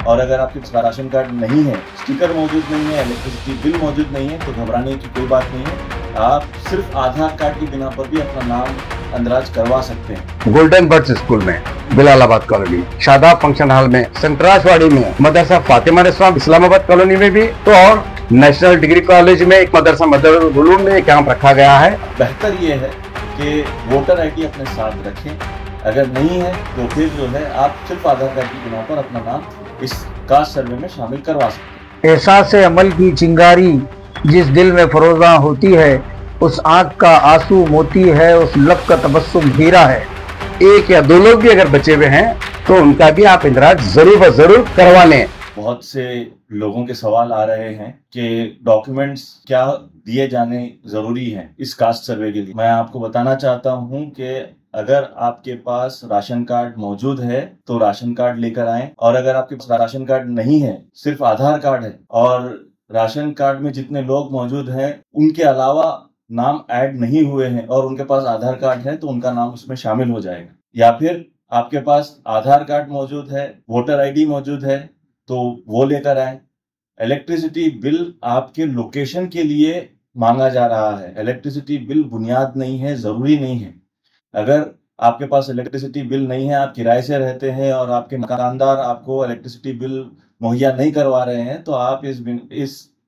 और अगर आपके पास राशन कार्ड नहीं है, स्टिकर मौजूद नहीं है, इलेक्ट्रिसिटी बिल मौजूद नहीं है, तो घबराने की कोई बात नहीं है। आप सिर्फ आधार कार्ड की बिना पर भी अपना नाम अंदराज करवा सकते हैं। गोल्डन बर्ड्स स्कूल में, बिलालाबाद कॉलोनी, शादाब फंक्शन हॉल में, संतराशवाड़ी में, मदरसा फातिमा इस्लाम इस्लामाबाद कॉलोनी में भी, तो और नेशनल डिग्री कॉलेज में एक मदरसा मदरुल उलूम में कैंप रखा गया है। बेहतर ये है कि वोटर ID अपने साथ रखें। अगर नहीं है तो फिर जो है आप सिर्फ आधार कार्ड की बिना पर अपना नाम इस कास्ट सर्वे में शामिल करवा सकते हैं। एहसास अमल की चिंगारी जिस दिल में फरोजा होती है, उस आंख का आंसू मोती है, उस लब का तबस्सुम हीरा है। एक या दो लोग भी अगर बचे हुए हैं तो उनका भी आप इंदराज जरूर व जरूर करवा लें। बहुत से लोगों के सवाल आ रहे हैं कि डॉक्यूमेंट्स क्या दिए जाने जरूरी हैं इस कास्ट सर्वे के लिए। मैं आपको बताना चाहता हूं कि अगर आपके पास राशन कार्ड मौजूद है तो राशन कार्ड लेकर आएं, और अगर आपके पास राशन कार्ड नहीं है, सिर्फ आधार कार्ड है और राशन कार्ड में जितने लोग मौजूद हैं उनके अलावा नाम ऐड नहीं हुए हैं और उनके पास आधार कार्ड है तो उनका नाम उसमें शामिल हो जाएगा। या फिर आपके पास आधार कार्ड मौजूद है, वोटर ID मौजूद है तो वो लेकर आए। इलेक्ट्रिसिटी बिल आपके लोकेशन के लिए मांगा जा रहा है। इलेक्ट्रिसिटी बिल बुनियाद नहीं है, जरूरी नहीं है। अगर आपके पास इलेक्ट्रिसिटी बिल नहीं है, आप किराए से रहते हैं और आपके मकानदार आपको इलेक्ट्रिसिटी बिल मुहैया नहीं करवा रहे हैं, तो आप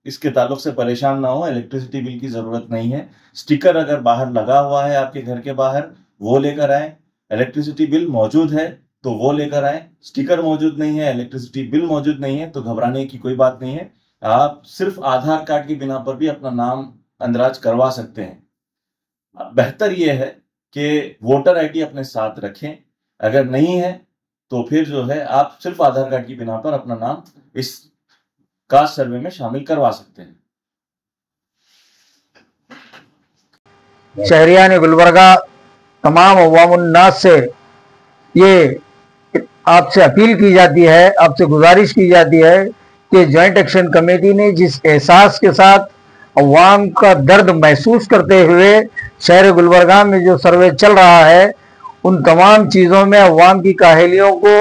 इसके ताल्लुक से परेशान ना हो। इलेक्ट्रिसिटी बिल की जरूरत नहीं है। स्टिकर अगर बाहर लगा हुआ है आपके घर के बाहर, वो लेकर आए। इलेक्ट्रिसिटी बिल मौजूद है तो वो लेकर आए। स्टिकर मौजूद नहीं है, इलेक्ट्रिसिटी बिल मौजूद नहीं है, तो घबराने की कोई बात नहीं है। आप सिर्फ आधार कार्ड की बिना पर भी अपना नाम अंदराज करवा सकते हैं। बेहतर यह है कि वोटर ID अपने साथ रखें। अगर नहीं है तो फिर जो है आप सिर्फ आधार कार्ड की बिना पर अपना नाम इस कास्ट सर्वे में शामिल करवा सकते हैं। शहरियान गुलबर्गा तमाम अवामुन्नास से ये आपसे अपील की जाती है, आपसे गुजारिश की जाती है कि जॉइंट एक्शन कमेटी ने जिस एहसास के साथ अवाम का दर्द महसूस करते हुए शहर गुलबर्गा में जो सर्वे चल रहा है, उन तमाम चीज़ों में अवाम की काहलियों को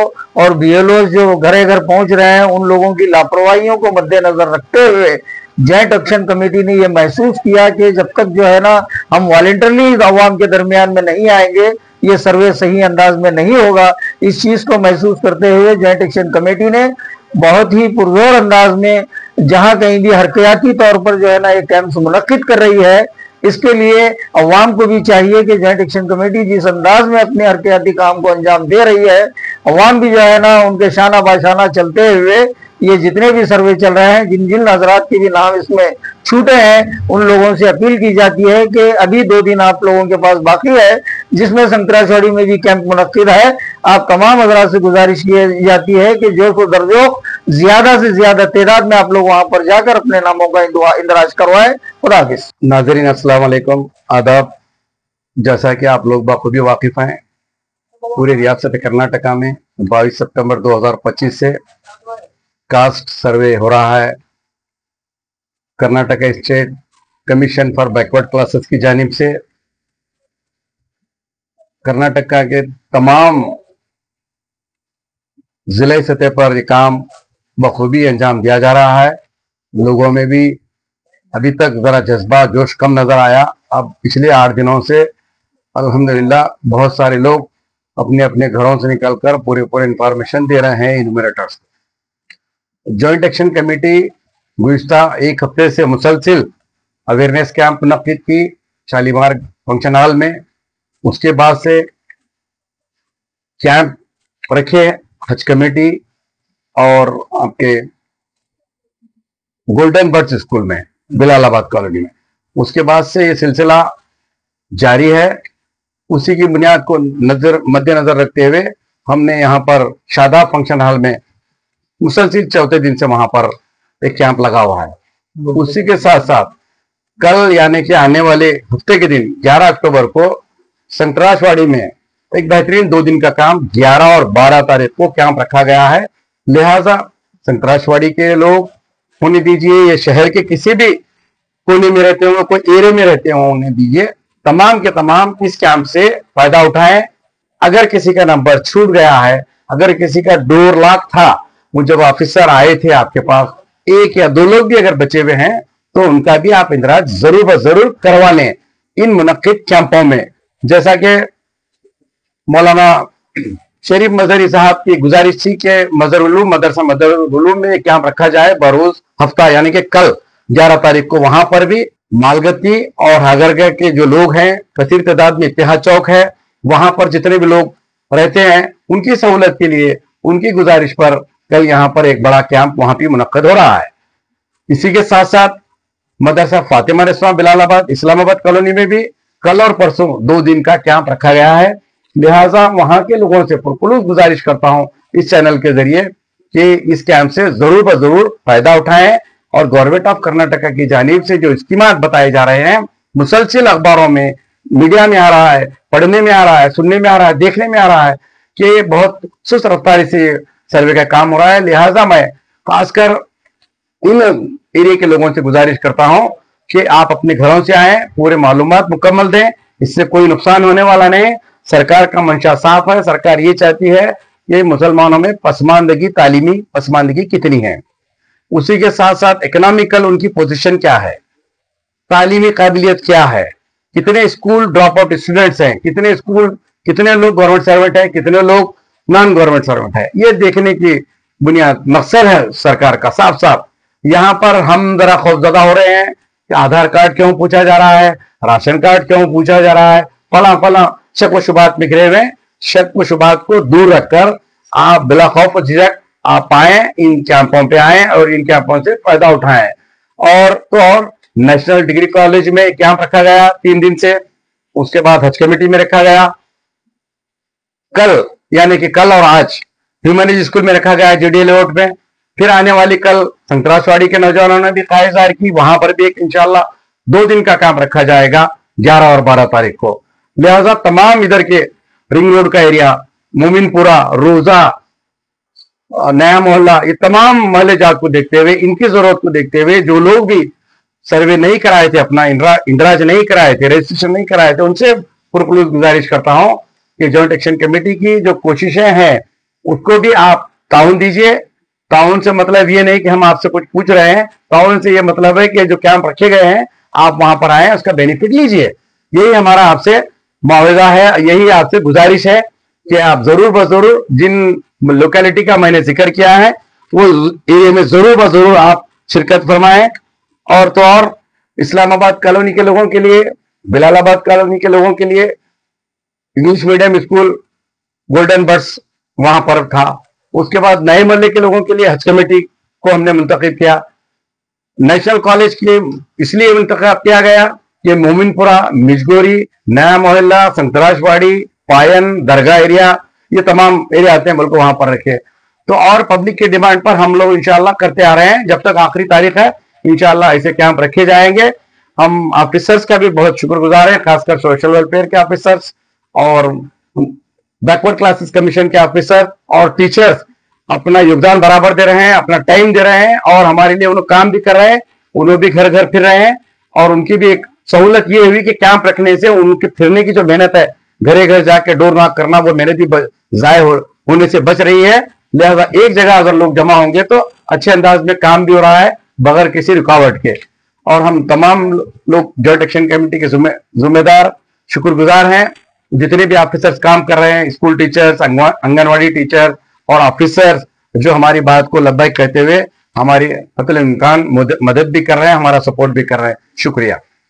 और BLO जो घरे घर पहुंच रहे हैं उन लोगों की लापरवाहियों को मद्देनजर रखते हुए जॉइंट एक्शन कमेटी ने यह महसूस किया कि जब तक जो है ना हम वॉलंटरली अवाम के दरमियान में नहीं आएंगे, ये सर्वे सही अंदाज में नहीं होगा। इस चीज को महसूस करते हुए जॉइंट एक्शन कमेटी ने बहुत ही पुरजोर अंदाज में जहां कहीं भी हरकयाती तौर पर जो है ना ये कैंप्स मुनक्किद कर रही है। इसके लिए अवाम को भी चाहिए कि जॉइंट एक्शन कमेटी जिस अंदाज में अपने हरकयाती काम को अंजाम दे रही है, अवाम भी जो है ना उनके शाना बाशाना चलते हुए ये जितने भी सर्वे चल रहे हैं, जिन जिन हजरात के भी नाम इसमें छूटे हैं, उन लोगों से अपील की जाती है कि अभी 2 दिन आप लोगों के पास बाकी है जिसमें संतराशवाड़ी में भी कैंप मुनक्किद है। आप तमाम हजरात से गुजारिश की जाती है कि जो को दर्जो ज्यादा से ज्यादा तादाद में आप लोग वहां पर जाकर अपने नामों का इंदराज करवाएं। खुदा हाफिज। नाज़रीन अस्सलाम वालेकुम, आदाब। जैसा कि आप लोग बखूबी वाकिफ हैं, पूरे रियासत कर्नाटका में 22 सितंबर 2025 से कास्ट सर्वे हो रहा है। Karnataka state commission for backward classes की जानिब से कर्नाटका के तमाम जिले सतह पर ये काम बखूबी अंजाम दिया जा रहा है। लोगों में भी अभी तक जरा जज्बा जोश कम नजर आया। अब पिछले 8 दिनों से अल्हम्दुलिल्लाह बहुत सारे लोग अपने अपने घरों से निकलकर पूरे इंफॉर्मेशन दे रहे हैं इन्यूमरेटर्स को। जॉइंट एक्शन कमेटी गुज़िश्ता 1 हफ्ते से मुसलसिल अवेयरनेस कैंप मुनक्किद की शालीमार फंक्शन हॉल में। उसके बाद से कैंप रखे हज कमेटी और आपके गोल्डन बर्ड्स स्कूल में, बिलालाबाद कॉलोनी में। उसके बाद से ये सिलसिला जारी है। उसी की बुनियाद को मद्देनजर रखते हुए हमने यहाँ पर शादाब फंक्शन हॉल में मुसलसिल चौथे दिन से वहां पर एक कैंप लगा हुआ है। उसी के साथ साथ कल यानी कि आने वाले हफ्ते के दिन 11 अक्टूबर को संतराशवाड़ी में एक बेहतरीन 2 दिन का काम 11 और 12 तारीख को कैंप रखा गया है। लिहाजा संतराशवाड़ी के लोग होने दीजिए, ये शहर के किसी भी कोने में रहते होंगे, कोई एरिया में रहते हों, उन्हें दीजिए, तमाम के तमाम इस कैंप से फायदा उठाएं। अगर किसी का नंबर छूट गया है, अगर किसी का 2 लाख था वो जब ऑफिसर आए थे आपके पास, एक या दो लोग भी अगर बचे हुए हैं तो उनका भी आप इंदराज जरूर ब जरूर करवा लें इन मुनक्किद कैंपों में। जैसा कि मौलाना शरीफ मजहरी साहब की गुजारिश थी कि मदरसा मदरुल उलूम में कैंप रखा जाए बरोज हफ्ता, यानी कि कल 11 तारीख को वहां पर भी मालगत्ती और हगरगा के जो लोग हैं कसीर तादाद में, इत्तेहाद चौक है, वहां पर जितने भी लोग रहते हैं उनकी सहूलत के लिए उनकी गुजारिश पर कल यहाँ पर एक बड़ा कैंप वहां भी मुनक्कद हो रहा है। इसी के साथ साथ मदरसा फातिमा रस्मा बिलालाबाद इस्लामाबाद कॉलोनी में भी कल और परसों 2 दिन का कैंप रखा गया है। लिहाजा वहां के लोगों से पुरखुलूस गुजारिश करता हूं इस चैनल के जरिए कि इस कैंप से जरूर ब जरूर फायदा उठाएं और गवर्नमेंट ऑफ कर्नाटका की जानिब से जो स्कीमात बताए जा रहे हैं, मुसलसिल अखबारों में, मीडिया में आ रहा है, पढ़ने में आ रहा है, सुनने में आ रहा है, देखने में आ रहा है कि बहुत सुस्त रफ्तारी से सर्वे का काम हो रहा है। लिहाजा मैं खासकर इन एरिया के लोगों से गुजारिश करता हूं कि आप अपने घरों से आए, पूरे मालूमात मुकम्मल दें, इससे कोई नुकसान होने वाला नहीं। सरकार का मंशा साफ है, सरकार ये चाहती है कि मुसलमानों में पसमानदगी, तालीमी पसमानदगी कितनी है, उसी के साथ साथ इकोनॉमिकल उनकी पोजीशन क्या है, तालीमी काबिलियत क्या है, कितने स्कूल ड्रॉप आउट स्टूडेंट्स हैं, कितने लोग गवर्नमेंट सर्वेंट है, कितने लोग नॉन गवर्नमेंट सर्वेंट है, ये देखने की बुनियाद मकसद है सरकार का साफ साफ। यहाँ पर हम जरा खौफजदा हो रहे हैं कि आधार कार्ड क्यों पूछा जा रहा है, राशन कार्ड क्यों पूछा जा रहा है, फला शक व शुबात में घिरे हुए। शक व शुबात को दूर रखकर आप बिला खौफ व झिझक आप आए, इन कैंपों पे आए और इन कैंपों से फायदा उठाएं। और नेशनल डिग्री कॉलेज में कैंप रखा गया 3 दिन से, उसके बाद हज कमेटी में रखा गया, कल यानी कि कल और आज ह्यूमैनिटीज स्कूल में रखा गया जेडीए लेआउट में, फिर आने वाली कल संतराशवाड़ी के नौजवानों ने भी ख्वाहिश जाहिर की, वहां पर भी एक इंशाल्लाह 2 दिन का कैंप रखा जाएगा 11 और 12 तारीख को। लिहाजा तमाम इधर के रिंग रोड का एरिया, मोमिनपुरा, रोजा, नया मोहल्ला, ये तमाम मोहल्ले जात को देखते हुए, इनकी जरूरत को देखते हुए जो लोग भी सर्वे नहीं कराए थे, अपना इंदराज नहीं कराए थे, रजिस्ट्रेशन नहीं कराए थे, उनसे पुरखुलूस गुजारिश करता हूं कि जॉइंट एक्शन कमेटी की जो कोशिशें हैं उसको भी आप ताउन दीजिए। ताउन से मतलब ये नहीं कि हम आपसे कुछ पूछ रहे हैं, ताउन से ये मतलब है कि जो कैंप रखे गए हैं आप वहां पर आए, उसका बेनिफिट लीजिए। यही हमारा आपसे मुआवजा है, यही आपसे गुजारिश है कि आप जरूर ब जरूर जिन लोकेलिटी का मैंने जिक्र किया है वो एरिया में जरूर ब जरूर आप शिरकत फरमाएं। और तो और इस्लामाबाद कॉलोनी के लोगों के लिए, बिलालाबाद कॉलोनी के लोगों के लिए English medium school golden birds वहां पर था। उसके बाद नए मोहल्ले के लोगों के लिए हज कमेटी को हमने मुंतखब किया। नेशनल कॉलेज के इसलिए मुंतखब किया गया कि मोमिनपुरा, मिजगोरी, नया मोहल्ला, संतराशवाड़ी, पायन, दरगाह एरिया, ये तमाम एरिया आते हैं, बल्कि वहां पर रखे। तो और पब्लिक की डिमांड पर हम लोग इंशाल्लाह करते आ रहे हैं, जब तक आखिरी तारीख है इंशाल्लाह ऐसे कैंप रखे जाएंगे। हम ऑफिसर्स का भी बहुत शुक्रगुजार हैं, खासकर सोशल वेलफेयर के ऑफिसर्स और बैकवर्ड क्लासेस कमीशन के ऑफिसर और टीचर्स अपना योगदान बराबर दे रहे हैं, अपना टाइम दे रहे हैं और हमारे लिए उन्होंने काम भी कर रहे हैं, उन्होंने भी घर घर फिर रहे हैं। और उनकी भी एक सहूलत ये हुई कि कैंप रखने से उनके फिरने की जो मेहनत है, घरे घर जाके डोर नॉक करना, वो मेहनत भी जाय होने से बच रही है। लिहाजा एक जगह अगर लोग जमा होंगे तो अच्छे अंदाज में काम भी हो रहा है बगैर किसी रुकावट के। और हम तमाम लोग जॉइंट एक्शन कमेटी के जिम्मेदार शुक्रगुजार हैं, जितने भी ऑफिसर्स काम कर रहे हैं, स्कूल टीचर्स, आंगनवाड़ी टीचर और ऑफिसर्स जो हमारी बात को लब्बैक कहते हुए हमारी हतुल इम्कान मदद भी कर रहे हैं, हमारा सपोर्ट भी कर रहे हैं। शुक्रिया।